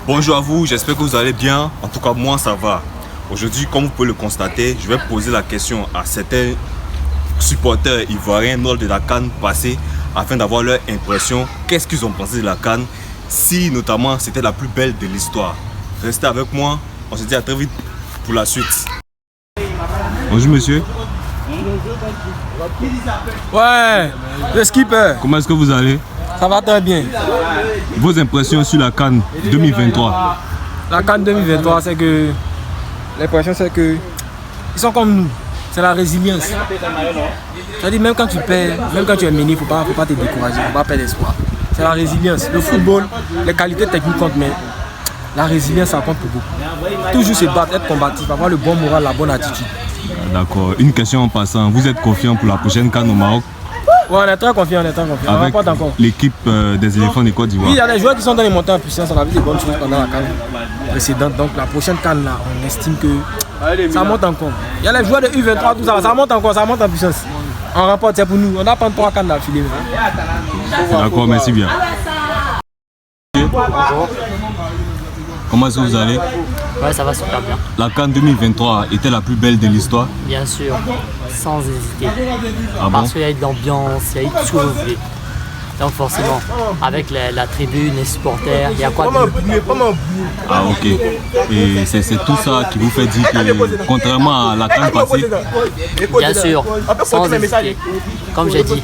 Bonjour à vous, j'espère que vous allez bien. En tout cas, moi ça va. Aujourd'hui, comme vous pouvez le constater, je vais poser la question à certains supporters ivoiriens lors de la CAN passée afin d'avoir leur impression. Qu'est-ce qu'ils ont pensé de la CAN, si notamment c'était la plus belle de l'histoire. Restez avec moi, on se dit à très vite pour la suite. Bonjour monsieur. Ouais, le skipper. Comment est-ce que vous allez? Ça va très bien. Vos impressions sur la CAN 2023? La CAN 2023, c'est que l'impression c'est que ils sont comme nous. C'est la résilience. C'est-à-dire même quand tu perds, même quand tu es mené, faut pas te décourager, faut pas perdre espoir. C'est la résilience. Le football, les qualités techniques comptent, mais la résilience ça compte pour beaucoup. Toujours se battre, être combatif, avoir le bon moral, la bonne attitude. D'accord. Une question en passant. Vous êtes confiant pour la prochaine CAN au Maroc? Ouais, on est très confiant, Avec l'équipe des éléphants de Côte d'Ivoire. Oui, il y a des joueurs qui sont dans les montées en puissance. On a vu des bonnes choses pendant la CAN précédente. Donc la prochaine CAN là, on estime que ça monte encore. Il y a les joueurs de U23, tout ça, ça monte encore, ça monte en puissance. On remporte, c'est pour nous. On a pas 3 CAN d'affilée. D'accord, merci bien. Bonjour. Comment est-ce que vous allez? Ouais, ça va super bien. La CAN 2023 était la plus belle de l'histoire? Bien sûr, sans hésiter. Ah bon? Parce qu'il y a eu de l'ambiance, il y a eu tout ce que vous voulez. Donc forcément, avec la tribune, les supporters, il y a quoi de mieux? Ah ok. Et c'est tout ça qui vous fait dire que, contrairement à la CAN passée? Bien sûr, sans hésiter. Comme j'ai dit,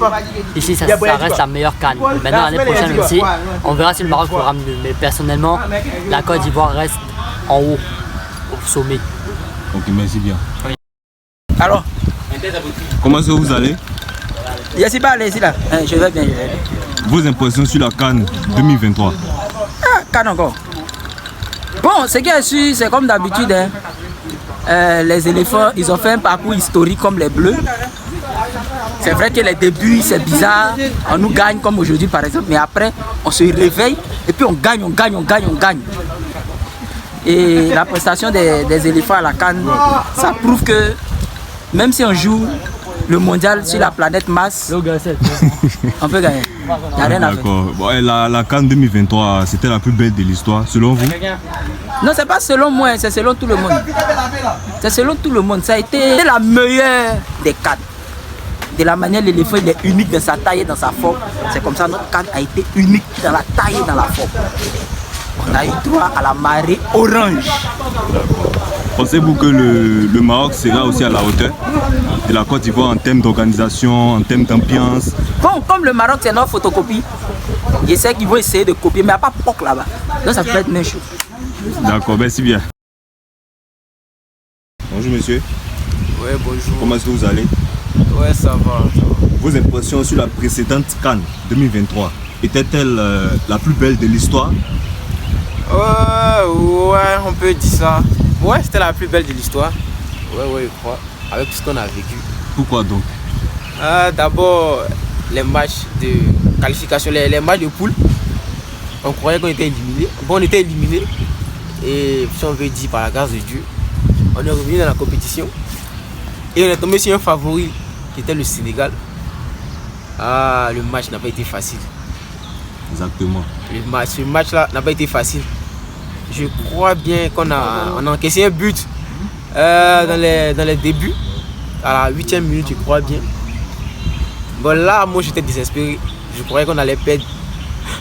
ici ça reste la meilleure CAN. Maintenant l'année prochaine aussi, on verra si le Maroc fera mieux. Mais personnellement, la Côte d'Ivoire reste en haut, au sommet. Ok, merci bien. Alors, comment est-ce que vous allez? je suis pas allé ici là. Je vais bien. Vos impressions sur la CAN 2023? Ah, CAN encore. Bon, ce qui est sûr, c'est comme d'habitude. Les éléphants, ils ont fait un parcours historique comme les bleus. C'est vrai que les débuts, c'est bizarre. On nous gagne comme aujourd'hui par exemple. Mais après, on se réveille et puis on gagne. Et la prestation des éléphants à la CAN, ça prouve que même si on joue le mondial sur la planète Mars, on peut gagner. Il n'y a rien à faire. D'accord. Bon, la CAN 2023, c'était la plus belle de l'histoire, selon vous? Non, c'est pas selon moi, c'est selon tout le monde. C'est selon tout le monde. Ça a été la meilleure des CAN. De la manière, l'éléphant il est unique dans sa taille et dans sa forme. C'est comme ça notre CAN a été unique dans la taille et dans la forme. On a eu droit à la marée orange. Pensez-vous que le Maroc sera aussi à la hauteur de la Côte d'Ivoire en termes d'organisation, en termes d'ambiance? Bon, comme le Maroc c'est notre photocopie, je sais qu'ils vont essayer de copier, mais il n'y a pas POC là-bas. Donc ça peut être même chose. D'accord, merci bien. Bonjour monsieur. Ouais, bonjour. Comment est-ce que vous allez? Ouais, ça va. Vos impressions sur la précédente CAN 2023 était-elle la plus belle de l'histoire? Ouais, on peut dire ça. Ouais, c'était la plus belle de l'histoire. Ouais, je crois. Avec tout ce qu'on a vécu. Pourquoi donc? D'abord, les matchs de qualification, les matchs de poule. On croyait qu'on était éliminé. Bon, on était éliminé. Et si on veut dire par la grâce de Dieu, on est revenu dans la compétition. Et on est tombé sur un favori qui était le Sénégal. Ah, le match n'a pas été facile. Exactement. Ce match-là n'a pas été facile. Je crois bien qu'on a encaissé un but dans les débuts, à la 8e minute, je crois bien. Bon là, moi j'étais désespéré. Je croyais qu'on allait perdre.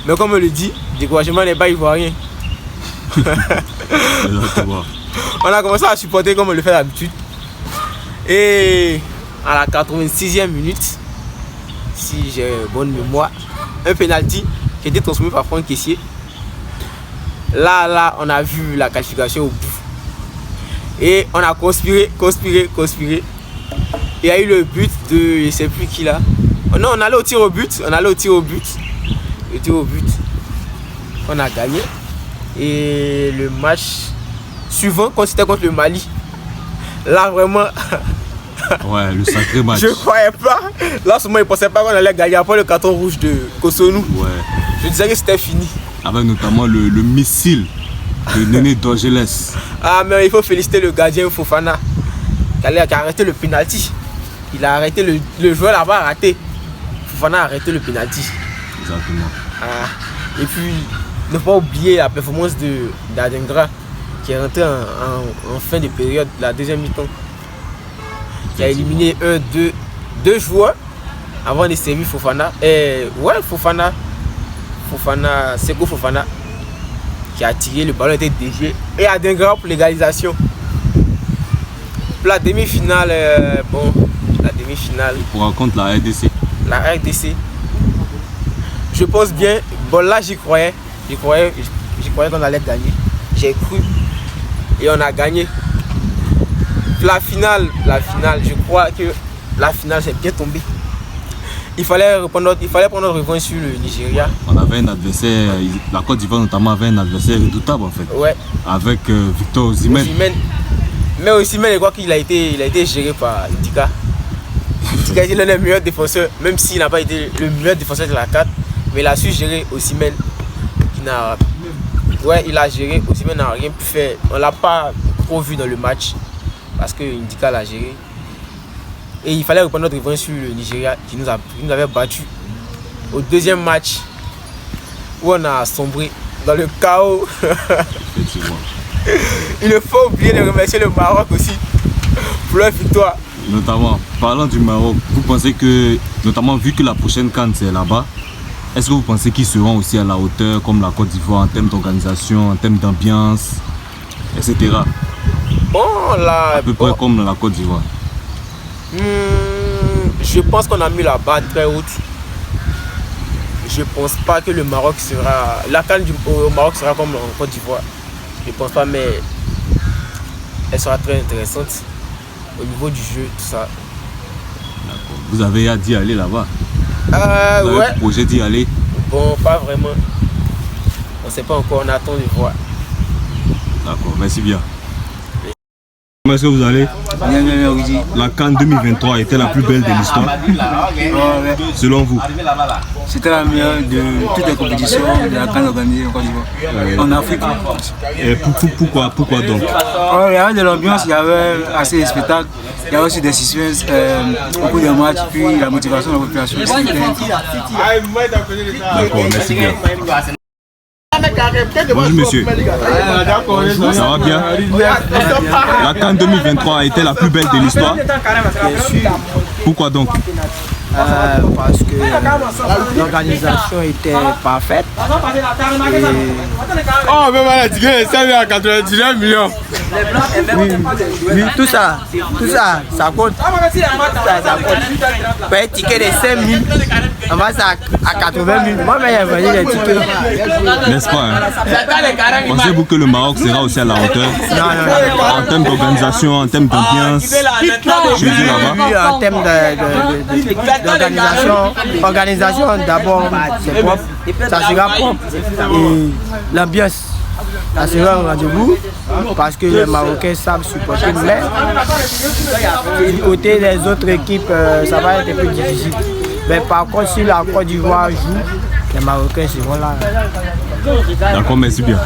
Mais comme on le dit, découragement n'est pas ivoirien. On a commencé à supporter comme on le fait d'habitude. Et à la 86e minute, si j'ai bonne mémoire, un penalty qui a été transformé par Franck Kessié. Là, on a vu la qualification au bout. Et on a conspiré. Il y a eu le but de, je ne sais plus qui là. Oh non, on allait au tir au but. Le tir au but, on a gagné. Et le match suivant, quand c'était contre le Mali, là vraiment... Ouais, le sacré match. Je croyais pas. Là, seulement, il ne pensait pas qu'on allait gagner après le carton rouge de Cotonou. Ouais. Je disais que c'était fini. Avec notamment le missile de Néné d'Angeles. Ah, mais il faut féliciter le gardien Fofana qui a arrêté le penalty. Il a arrêté, le joueur là-bas a raté. Fofana a arrêté le penalty. Exactement. Ah, et puis, ne pas oublier la performance d'Adingra qui est rentré en fin de période, la deuxième mi-temps, qui a éliminé deux joueurs avant de servir Fofana. Seko Fofana, qui a tiré, le ballon était dévié. Et Adingra pour l'égalisation. La demi-finale, la demi-finale. Pour raconter la RDC. La RDC. Je pense bien, bon là j'y croyais qu'on allait gagner. J'ai cru et on a gagné. La finale, je crois que la finale c'est bien tombé. Il fallait prendre notre revanche sur le Nigeria. On avait un adversaire, la Côte d'Ivoire notamment avait un adversaire redoutable en fait. Ouais. Avec Victor Osimhen. Mais Osimhen, je crois qu'il a été géré par Ndika. Ndika est l'un des meilleurs défenseurs, même s'il n'a pas été le meilleur défenseur de la CAN, mais il a su gérer Osimhen. Il a géré, Osimhen n'a rien pu faire. On ne l'a pas trop vu dans le match parce que Ndika l'a géré. Et il fallait reprendre notre revanche sur le Nigeria qui nous avait battu au deuxième match où on a sombré dans le chaos. Il ne faut oublier de remercier le Maroc aussi pour leur victoire. Notamment, parlant du Maroc, vous pensez que, notamment vu que la prochaine CAN c'est là-bas, est-ce que vous pensez qu'ils seront aussi à la hauteur comme la Côte d'Ivoire en termes d'organisation, en termes d'ambiance, etc. À peu près comme la Côte d'Ivoire. Je pense qu'on a mis la barre très haute. Je pense pas que le Maroc sera... La CAN au Maroc sera comme en Côte d'Ivoire. Je pense pas, mais elle sera très intéressante au niveau du jeu, tout ça. D'accord. Vous avez hâte d'y aller là-bas? Vous avez le projet d'y aller? Bon, pas vraiment. On sait pas encore, on attend de voir. D'accord, merci bien. Comment est-ce que vous allez? La CAN 2023 était la plus belle de l'histoire, selon vous? C'était la meilleure de toutes les compétitions de la CAN organisée en Côte d'Ivoire, en Afrique. Et pourquoi donc? Il y avait de l'ambiance, il y avait assez de spectacles, il y avait aussi des suspenses, beaucoup de matchs, puis la motivation de la population. D'accord, merci bien. Bonjour monsieur, ça va bien? La CAN 2023 a été la plus belle de l'histoire. Pourquoi donc? Parce que l'organisation était parfaite. Oh, mais voilà, tu gagnes 5,99 millions. Oui, tout ça compte. Ça compte. Pour un ticket de 5 000, on va ça à 80 000. Moi, j'ai vendu les tickets. N'est-ce pas? Pensez-vous que le Maroc sera aussi à la hauteur? Non. En termes d'organisation, en termes d'ambiance, je dis là-bas. En termes d'organisation, d'abord, c'est propre. Ça sera propre. Et l'ambiance, ça sera un rendez-vous parce que les Marocains savent supporter, mais du côté des autres équipes, ça va être un peu difficile. Mais par contre, si la Côte d'Ivoire joue, les Marocains seront là. D'accord, merci bien.